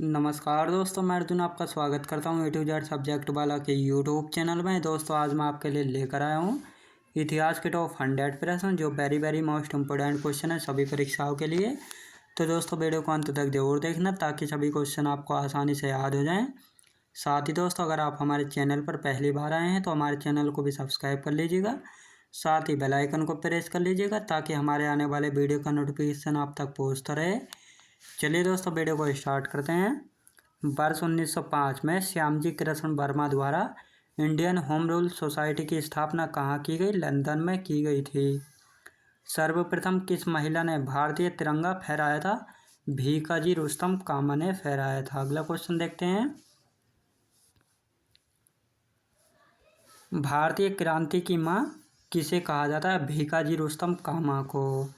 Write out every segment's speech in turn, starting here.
नमस्कार दोस्तों, मैं अर्जुन आपका स्वागत करता हूँ A to Z सब्जेक्ट वाला के यूट्यूब चैनल में। दोस्तों आज मैं आपके लिए लेकर आया हूँ इतिहास के टॉप 100 प्रश्न, जो वेरी मोस्ट इम्पोर्टेंट क्वेश्चन है सभी परीक्षाओं के लिए। तो दोस्तों वीडियो को अंत तक जरूर देखना ताकि सभी क्वेश्चन आपको आसानी से याद हो जाएँ। साथ ही दोस्तों अगर आप हमारे चैनल पर पहली बार आए हैं तो हमारे चैनल को भी सब्सक्राइब कर लीजिएगा, साथ ही बेल आइकन को प्रेस कर लीजिएगा ताकि हमारे आने वाले वीडियो का नोटिफिकेशन आप तक पहुँचता रहे। चलिए दोस्तों वीडियो को स्टार्ट करते हैं। वर्ष 1905 में श्यामजी कृष्ण वर्मा द्वारा इंडियन होम रूल सोसाइटी की स्थापना कहाँ की गई? लंदन में की गई थी। सर्वप्रथम किस महिला ने भारतीय तिरंगा फहराया था? भीकाजी रुस्तम कामा ने फहराया था। अगला क्वेश्चन देखते हैं। भारतीय क्रांति की मां किसे कहा जाता है? भीकाजी रुस्तम कामा को।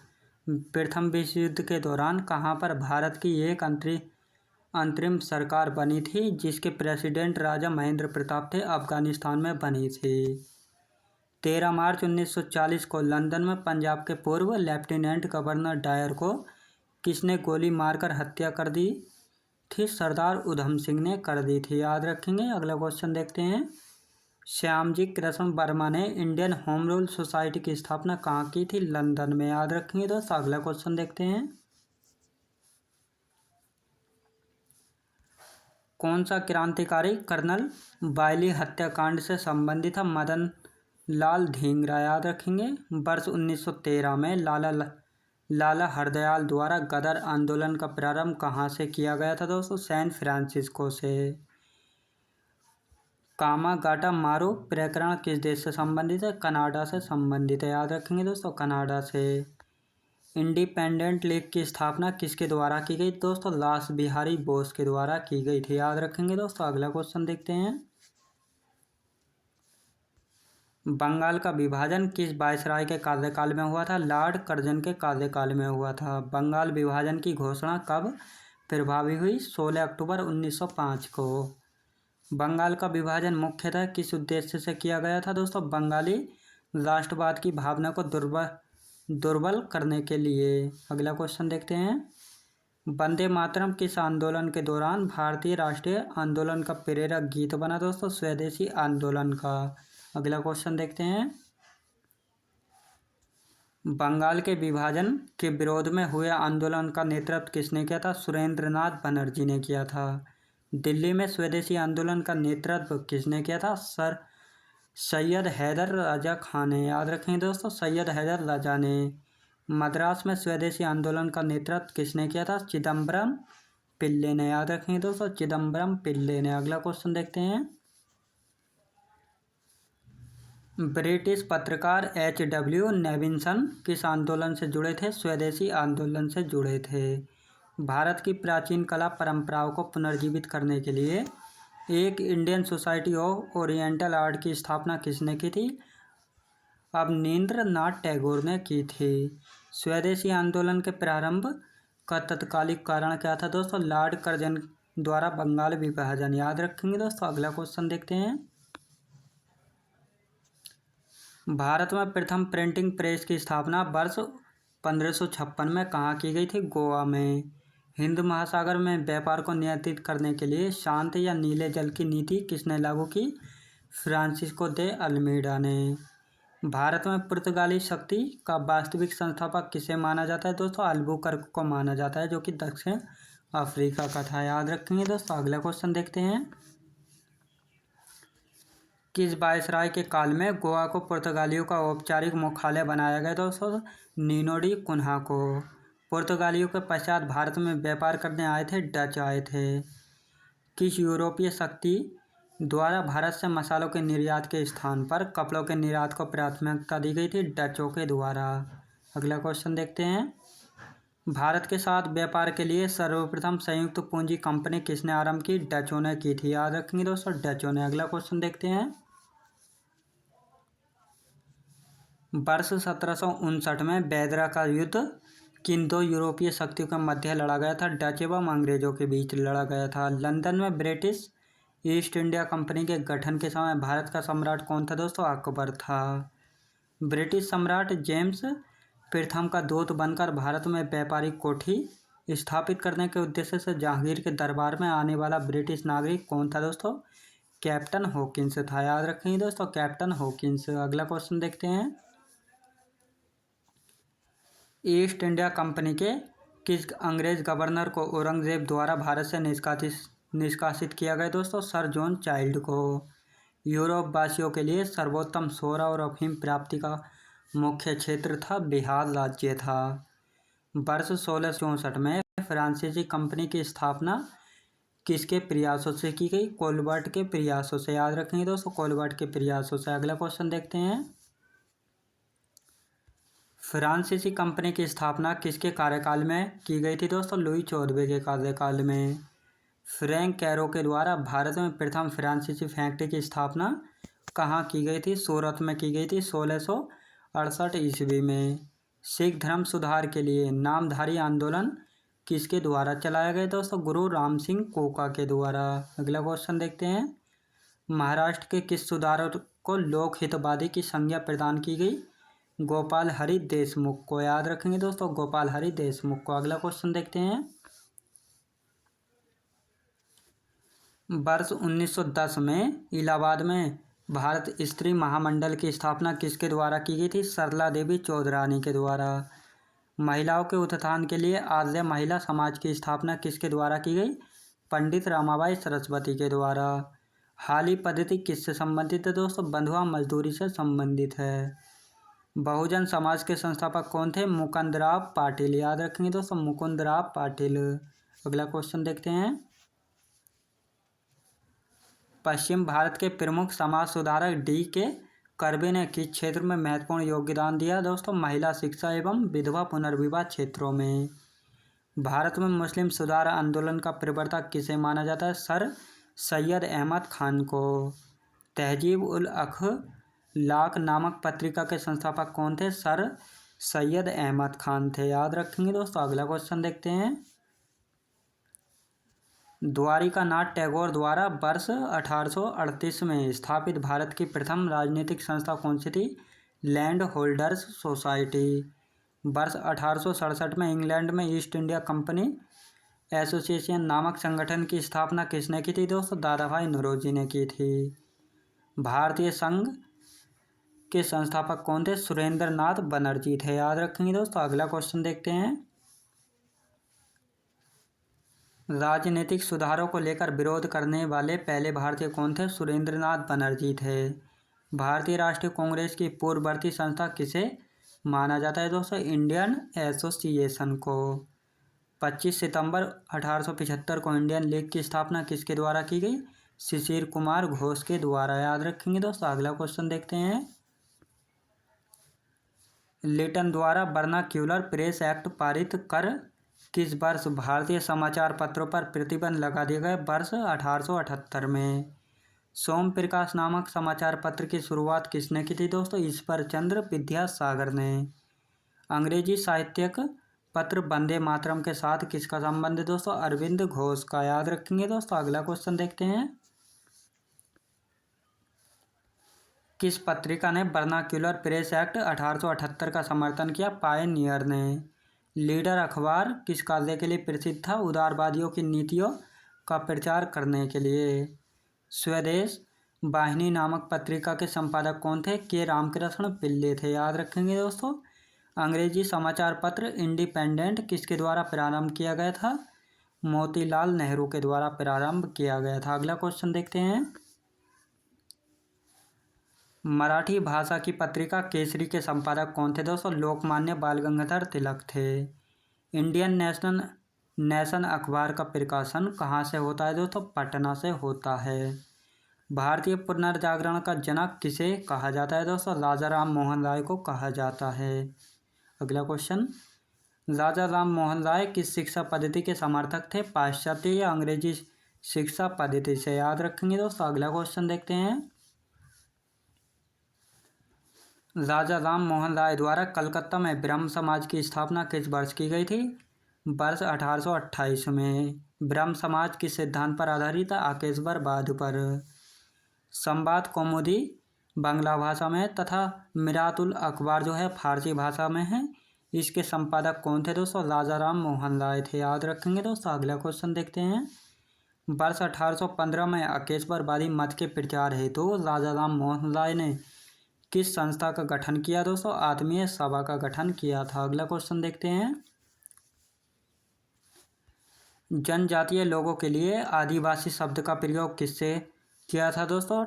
प्रथम विश्व युद्ध के दौरान कहाँ पर भारत की एक अंतरिम सरकार बनी थी जिसके प्रेसिडेंट राजा महेंद्र प्रताप थे? अफगानिस्तान में बनी थी। 13 मार्च 1940 को लंदन में पंजाब के पूर्व लेफ्टिनेंट गवर्नर डायर को किसने गोली मारकर हत्या कर दी थी? सरदार उधम सिंह ने कर दी थी, याद रखेंगे। अगला क्वेश्चन देखते हैं। श्यामजी कृष्ण वर्मा ने इंडियन होम रूल सोसाइटी की स्थापना कहाँ की थी? लंदन में, याद रखेंगे दोस्तों। अगला क्वेश्चन देखते हैं। कौन सा क्रांतिकारी कर्नल बायली हत्याकांड से संबंधित था? मदन लाल ढींगरा, याद रखेंगे। वर्ष 1913 में लाला हरदयाल द्वारा गदर आंदोलन का प्रारंभ कहाँ से किया गया था दोस्तों? सैन फ्रांसिस्को से। कामागाटा मारू प्रकरण किस देश से संबंधित है? कनाडा से संबंधित है, याद रखेंगे दोस्तों, कनाडा से। इंडिपेंडेंट लीग की स्थापना किसके द्वारा की गई दोस्तों? लाल बिहारी बोस के द्वारा की गई थी, याद रखेंगे दोस्तों। अगला क्वेश्चन देखते हैं। बंगाल का विभाजन किस वायसराय के कार्यकाल में हुआ था? लॉर्ड कर्जन के कार्यकाल में हुआ था। बंगाल विभाजन की घोषणा कब प्रभावी हुई? 16 अक्टूबर 1905 को। बंगाल का विभाजन मुख्यतः किस उद्देश्य से किया गया था दोस्तों? बंगाली राष्ट्रवाद की भावना को दुर्बल करने के लिए। अगला क्वेश्चन देखते हैं। वंदे मातरम किस आंदोलन के दौरान भारतीय राष्ट्रीय आंदोलन का प्रेरक गीत बना दोस्तों? स्वदेशी आंदोलन का। अगला क्वेश्चन देखते हैं। बंगाल के विभाजन के विरोध में हुए आंदोलन का नेतृत्व किसने किया था? सुरेंद्रनाथ बनर्जी ने किया था। दिल्ली में स्वदेशी आंदोलन का नेतृत्व किसने किया था? सर सैयद हैदर राजा खान ने, याद रखें दोस्तों, सैयद हैदर राजा ने। मद्रास में स्वदेशी आंदोलन का नेतृत्व किसने किया था? चिदम्बरम पिल्ले ने, याद रखें दोस्तों, चिदम्बरम पिल्ले ने। अगला क्वेश्चन देखते हैं। ब्रिटिश पत्रकार H.W. नेविन्सन किस आंदोलन से जुड़े थे? स्वदेशी आंदोलन से जुड़े थे। भारत की प्राचीन कला परंपराओं को पुनर्जीवित करने के लिए एक Indian society of oriental art की स्थापना किसने की थी? अवनींद्रनाथ टैगोर ने की थी। स्वदेशी आंदोलन के प्रारंभ का तत्कालिक कारण क्या था दोस्तों? लॉर्ड कर्जन द्वारा बंगाल विभाजन, याद रखेंगे दोस्तों। अगला क्वेश्चन देखते हैं। भारत में प्रथम प्रिंटिंग प्रेस की स्थापना वर्ष 1556 में कहाँ की गई थी? गोवा में। हिंद महासागर में व्यापार को नियंत्रित करने के लिए शांत या नीले जल की नीति किसने लागू की? फ्रांसिस्को दे अल्मीडा ने। भारत में पुर्तगाली शक्ति का वास्तविक संस्थापक किसे माना जाता है दोस्तों? अल्बुकर्क को माना जाता है, जो कि दक्षिण अफ्रीका का था, याद रखेंगे दोस्तों। अगला क्वेश्चन देखते हैं। किस वायसराय के काल में गोवा को पुर्तगालियों का औपचारिक मुख्यालय बनाया गया दोस्तों? नीनो डी कुन्हा को। पुर्तगालियों के पश्चात भारत में व्यापार करने आए थे डच आए थे। किस यूरोपीय शक्ति द्वारा भारत से मसालों के निर्यात के स्थान पर कपड़ों के निर्यात को प्राथमिकता दी गई थी? डचों के द्वारा। अगला क्वेश्चन देखते हैं। भारत के साथ व्यापार के लिए सर्वप्रथम संयुक्त पूंजी कंपनी किसने आरंभ की? डचों ने की थी, याद रखेंगे दोस्तों, डचों ने। अगला क्वेश्चन देखते हैं। वर्ष 1759 में बेदरा का युद्ध किन दो यूरोपीय शक्तियों के मध्य लड़ा गया था? डच एवं अंग्रेजों के बीच लड़ा गया था। लंदन में ब्रिटिश ईस्ट इंडिया कंपनी के गठन के समय भारत का सम्राट कौन था दोस्तों? अकबर था। ब्रिटिश सम्राट जेम्स प्रथम का दूत बनकर भारत में व्यापारिक कोठी स्थापित करने के उद्देश्य से जहांगीर के दरबार में आने वाला ब्रिटिश नागरिक कौन था दोस्तों? कैप्टन हॉकिंस था। याद रखेंगे दोस्तों, कैप्टन हॉकिंस। अगला क्वेश्चन देखते हैं। ईस्ट इंडिया कंपनी के किस अंग्रेज गवर्नर को औरंगजेब द्वारा भारत से निष्कासित किया गया दोस्तों? सर जॉन चाइल्ड को। यूरोप वासियों के लिए सर्वोत्तम सोरा और अफीम प्राप्ति का मुख्य क्षेत्र था बिहार राज्य था। वर्ष 1664 में फ्रांसीसी कंपनी की स्थापना किसके प्रयासों से की गई? कोलबर्ट के प्रयासों से। याद रखेंगे दोस्तों, कोलबर्ट के प्रयासों से। अगला क्वेश्चन देखते हैं। फ्रांसीसी कंपनी की स्थापना किसके कार्यकाल में की गई थी दोस्तों? लुई 14वें के कार्यकाल में। फ्रैंक कैरो के द्वारा भारत में प्रथम फ्रांसीसी फैक्ट्री की स्थापना कहाँ की गई थी? सूरत में की गई थी 1668 ईस्वी में। सिख धर्म सुधार के लिए नामधारी आंदोलन किसके द्वारा चलाया गया दोस्तों? गुरु राम सिंह कोका के द्वारा। अगला क्वेश्चन देखते हैं। महाराष्ट्र के किस सुधारक को लोकहितवादी की संज्ञा प्रदान की गई? गोपाल हरि देशमुख को। याद रखेंगे दोस्तों, गोपाल हरि देशमुख को। अगला क्वेश्चन देखते हैं। वर्ष 1910 में इलाहाबाद में भारत स्त्री महामंडल की स्थापना किसके द्वारा की गई थी? सरला देवी चौधरानी के द्वारा। महिलाओं के उत्थान के लिए आर्य महिला समाज की स्थापना किसके द्वारा की गई? पंडित रामाबाई सरस्वती के द्वारा। हाली पद्धति किससे संबंधित है दोस्तों? बंधुआ मजदूरी से संबंधित है। बहुजन समाज के संस्थापक कौन थे? मुकुंदराव पाटिल। याद रखेंगे दोस्तों, मुकुंदराव पाटिल। अगला क्वेश्चन देखते हैं। पश्चिम भारत के प्रमुख समाज सुधारक डी के कर्बे ने किस क्षेत्र में महत्वपूर्ण योगदान दिया दोस्तों? महिला शिक्षा एवं विधवा पुनर्विवाह क्षेत्रों में। भारत में मुस्लिम सुधार आंदोलन का प्रवर्तक किसे माना जाता है? सर सैयद अहमद खान को। तहजीब उल अखलाक नामक पत्रिका के संस्थापक कौन थे? सर सैयद अहमद खान थे। याद रखेंगे दोस्तों। अगला क्वेश्चन देखते हैं। द्वारिकानाथ टैगोर द्वारा वर्ष 1838 में स्थापित भारत की प्रथम राजनीतिक संस्था कौन सी थी? Land holders society. वर्ष 1867 में इंग्लैंड में ईस्ट इंडिया कंपनी एसोसिएशन नामक संगठन की स्थापना किसने की थी दोस्तों? दादा भाई नौरोजी ने की थी। भारतीय संघ के संस्थापक कौन थे? सुरेंद्र नाथ बनर्जी थे। याद रखेंगे दोस्तों। अगला क्वेश्चन देखते हैं। राजनीतिक सुधारों को लेकर विरोध करने वाले पहले भारतीय कौन थे? सुरेंद्र नाथ बनर्जी थे। भारतीय राष्ट्रीय कांग्रेस की पूर्ववर्ती संस्था किसे माना जाता है दोस्तों? इंडियन एसोसिएशन को। 25 सितंबर 1875 को इंडियन लीग की स्थापना किसके द्वारा की गई? शिशिर कुमार घोष के द्वारा। याद रखेंगे दोस्तों। अगला क्वेश्चन देखते हैं। लिटन द्वारा वर्नाक्यूलर प्रेस एक्ट पारित कर किस वर्ष भारतीय समाचार पत्रों पर प्रतिबंध लगा दिया गया? वर्ष 1878 में। सोम प्रकाश नामक समाचार पत्र की शुरुआत किसने की थी दोस्तों? ईश्वर चंद्र विद्यासागर ने। अंग्रेजी साहित्यिक पत्र वंदे मातरम के साथ किसका संबंध है दोस्तों? अरविंद घोष का। याद रखेंगे दोस्तों। अगला क्वेश्चन देखते हैं। किस पत्रिका ने वर्नाक्यूलर प्रेस एक्ट 1878 का समर्थन किया? पायनियर ने। लीडर अखबार किस कार्य के लिए प्रसिद्ध था? उदारवादियों की नीतियों का प्रचार करने के लिए। स्वदेश वाहिनी नामक पत्रिका के संपादक कौन थे? के रामकृष्ण पिल्ले थे। याद रखेंगे दोस्तों। अंग्रेजी समाचार पत्र इंडिपेंडेंट किसके द्वारा प्रारंभ किया गया था? मोतीलाल नेहरू के द्वारा प्रारंभ किया गया था। अगला क्वेश्चन देखते हैं। मराठी भाषा की पत्रिका केसरी के संपादक कौन थे दोस्तों? लोकमान्य बाल गंगाधर तिलक थे। इंडियन नेशन अखबार का प्रकाशन कहाँ से होता है दोस्तों? पटना से होता है। भारतीय पुनर्जागरण का जनक किसे कहा जाता है दोस्तों? राजा राम मोहन राय को कहा जाता है। अगला क्वेश्चन। राजा राम मोहन राय किस शिक्षा पद्धति के समर्थक थे? पाश्चात्य या अंग्रेजी शिक्षा पद्धति से। याद रखेंगे दोस्तों। अगला क्वेश्चन देखते हैं। राजा राम मोहन राय द्वारा कलकत्ता में ब्रह्म समाज की स्थापना किस वर्ष की गई थी? वर्ष 1828 में। ब्रह्म समाज किस सिद्धांत पर आधारित है? आकेशवरवाद पर। संवाद कौमुदी बांग्ला भाषा में तथा मिरातुल अखबार जो है फारसी भाषा में है। इसके संपादक कौन थे दोस्तों? राजा राम मोहन राय थे, याद रखेंगे दोस्तों। अगला क्वेश्चन देखते हैं। वर्ष 1815 में अकेश्वरवादी मत के प्रचार हेतु राजा राम मोहन राय ने किस संस्था का गठन किया दोस्तों? आत्मीय सभा का गठन किया था। अगला क्वेश्चन देखते हैं। जनजातीय लोगों के लिए आदिवासी शब्द का प्रयोग किससे किया था दोस्तों?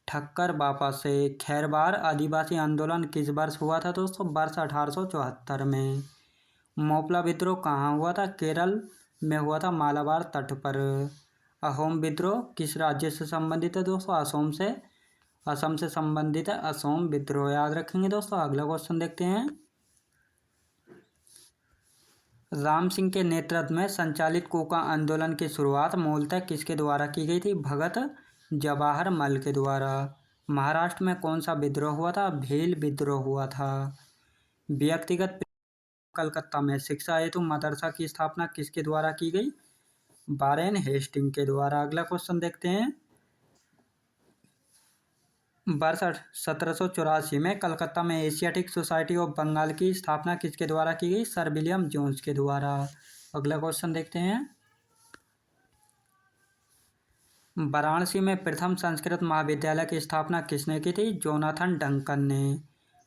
ठक्कर बापा से। खैरवार आदिवासी आंदोलन किस वर्ष हुआ था दोस्तों? वर्ष 1874 में। मोपला विद्रोह कहाँ हुआ था? केरल में हुआ था, मालाबार तट पर। अहोम विद्रोह किस राज्य से संबंधित है दोस्तों? असम से संबंधित है असोम विद्रोह, याद रखेंगे दोस्तों। अगला क्वेश्चन देखते हैं। राम सिंह के नेतृत्व में संचालित कूका आंदोलन की शुरुआत मूलतः किसके द्वारा की गई थी? भगत जवाहर मल के द्वारा। महाराष्ट्र में कौन सा विद्रोह हुआ था? भील विद्रोह हुआ था। व्यक्तिगत कलकत्ता में शिक्षा हेतु मदरसा की स्थापना किसके द्वारा की गई? वारेन हेस्टिंग के द्वारा। अगला क्वेश्चन देखते हैं। वर्ष 1784 में कलकत्ता में एशियाटिक सोसाइटी ऑफ बंगाल की स्थापना किसके द्वारा की गई? सर विलियम जोन्स के द्वारा। अगला क्वेश्चन देखते हैं। वाराणसी में प्रथम संस्कृत महाविद्यालय की स्थापना किसने की थी? जोनाथन डंकन ने।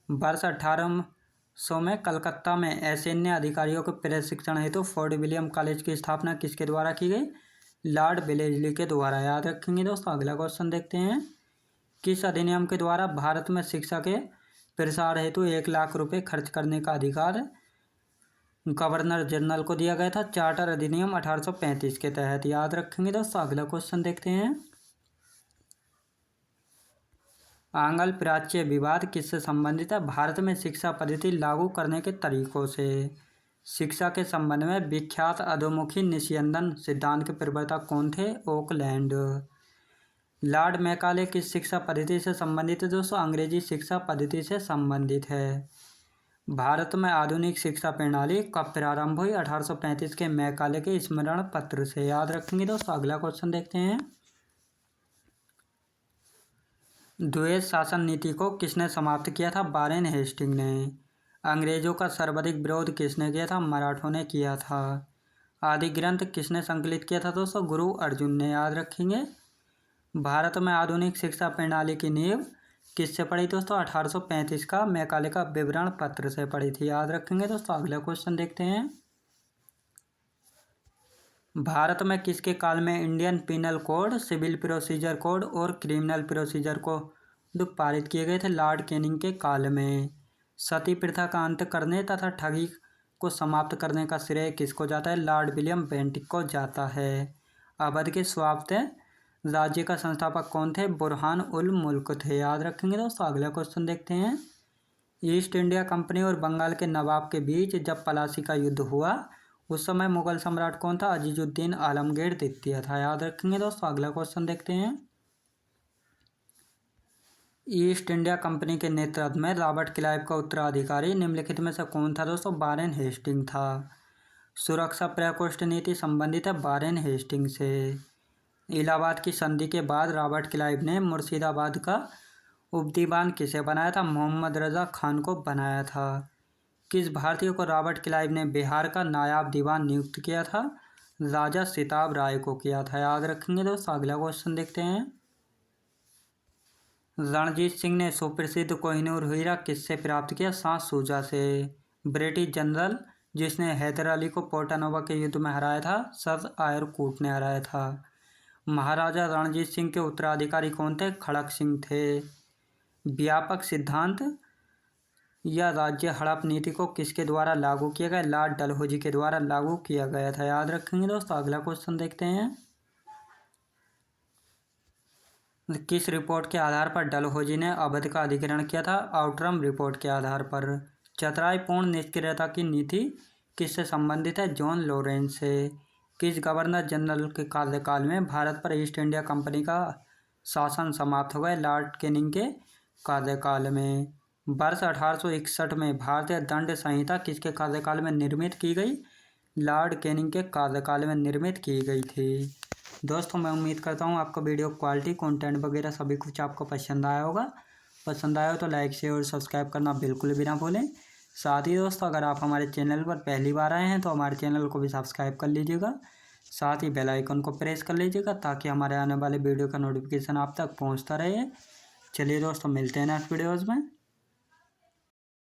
वर्ष 1800 में कलकत्ता में असैन्य अधिकारियों के प्रशिक्षण हेतु फोर्ट विलियम कॉलेज की स्थापना किसके द्वारा की गई? लॉर्ड वेलेस्ली के द्वारा, याद रखेंगे दोस्तों। अगला क्वेश्चन देखते हैं। किस अधिनियम के द्वारा भारत में शिक्षा के प्रसार हेतु 1 लाख रुपए खर्च करने का अधिकार गवर्नर जनरल को दिया गया था? चार्टर अधिनियम 1835 के तहत, याद रखेंगे दोस्तों। अगला क्वेश्चन देखते हैं। आंग्ल प्राच्य विवाद किससे संबंधित है? भारत में शिक्षा पद्धति लागू करने के तरीकों से। शिक्षा के संबंध में विख्यात अधोमुखी निस्यंदन सिद्धांत के प्रवर्तक कौन थे? ओकलैंड। लॉर्ड मैकाले किस शिक्षा पद्धति से संबंधित है दोस्तों? अंग्रेजी शिक्षा पद्धति से संबंधित है। भारत में आधुनिक शिक्षा प्रणाली कब प्रारंभ हुई? 1835 के मैकाले के स्मरण पत्र से, याद रखेंगे दोस्तों। अगला क्वेश्चन देखते हैं। द्वैध शासन नीति को किसने समाप्त किया था? वारेन हेस्टिंग ने। अंग्रेजों का सर्वाधिक विरोध किसने किया था? मराठों ने किया था। आदि ग्रंथ किसने संकलित किया था दोस्तों? गुरु अर्जुन ने, याद रखेंगे। भारत में आधुनिक शिक्षा प्रणाली की नींव किससे पड़ी दोस्तों? 1835 का मैकाले का विवरण पत्र से पड़ी थी, याद रखेंगे दोस्तों। अगला क्वेश्चन देखते हैं। भारत में किसके काल में Indian penal code, civil procedure code और क्रिमिनल प्रोसीजर कोड पारित किए गए थे? लॉर्ड कैनिंग के काल में। सती प्रथा का अंत करने तथा ठगी को समाप्त करने का श्रेय किसको जाता है? लॉर्ड विलियम बेंटिक को जाता है। अवध के स्वायत्त राज्य का संस्थापक कौन थे? बुरहान उल मुल्क थे, याद रखेंगे दोस्तों। अगला क्वेश्चन देखते हैं। ईस्ट इंडिया कंपनी और बंगाल के नवाब के बीच जब पलासी का युद्ध हुआ उस समय मुगल सम्राट कौन था? अजीजुद्दीन आलमगीर द्वितीय था, याद रखेंगे दोस्तों। अगला क्वेश्चन देखते हैं। ईस्ट इंडिया कंपनी के नेतृत्व में रॉबर्ट क्लाइव का उत्तराधिकारी निम्नलिखित में से कौन था दोस्तों? वारेन हेस्टिंग था। सुरक्षा प्रकोष्ठ नीति संबंधित है वारेन हेस्टिंग से। इलाहाबाद की संधि के बाद रॉबर्ट क्लाइव ने मुर्शिदाबाद का उपदीवान किसे बनाया था? मोहम्मद रजा खान को बनाया था। किस भारतीय को रॉबर्ट क्लाइव ने बिहार का नायाब दीवान नियुक्त किया था? राजा सिताब राय को किया था, याद रखेंगे दोस्तों। अगला क्वेश्चन देखते हैं। रणजीत सिंह ने सुप्रसिद्ध कोहिनूर हीरा किससे प्राप्त किया? शाह शुजा से। ब्रिटिश जनरल जिसने हैदर अली को पोर्टानोवा के युद्ध में हराया था? सर आयरकूट ने हराया था। महाराजा रणजीत सिंह के उत्तराधिकारी कौन थे? खड़क सिंह थे। व्यापक सिद्धांत या राज्य हड़प नीति को किसके द्वारा लागू किया गया? लॉर्ड डलहौजी के द्वारा लागू किया गया था, याद रखेंगे दोस्तों। अगला क्वेश्चन देखते हैं। किस रिपोर्ट के आधार पर डलहौजी ने अवध का अधिग्रहण किया था? आउटरम रिपोर्ट के आधार पर। चतुराई पूर्ण निष्क्रियता की नीति किससे संबंधित है? जॉन लॉरेंस से। किस गवर्नर जनरल के कार्यकाल में भारत पर ईस्ट इंडिया कंपनी का शासन समाप्त हो गया? लॉर्ड कैनिंग के कार्यकाल में। वर्ष 1861 में भारतीय दंड संहिता किसके कार्यकाल में निर्मित की गई? लॉर्ड कैनिंग के कार्यकाल में निर्मित की गई थी। दोस्तों मैं उम्मीद करता हूँ आपको वीडियो क्वालिटी कंटेंट वगैरह सभी कुछ आपको पसंद आया होगा। पसंद आया हो तो लाइक शेयर और सब्सक्राइब करना बिल्कुल भी ना भूलें। साथ ही दोस्तों अगर आप हमारे चैनल पर पहली बार आए हैं तो हमारे चैनल को भी सब्सक्राइब कर लीजिएगा, साथ ही बेल आइकन को प्रेस कर लीजिएगा ताकि हमारे आने वाले वीडियो का नोटिफिकेशन आप तक पहुंचता रहे। चलिए दोस्तों, मिलते हैं नेक्स्ट वीडियोज़ में।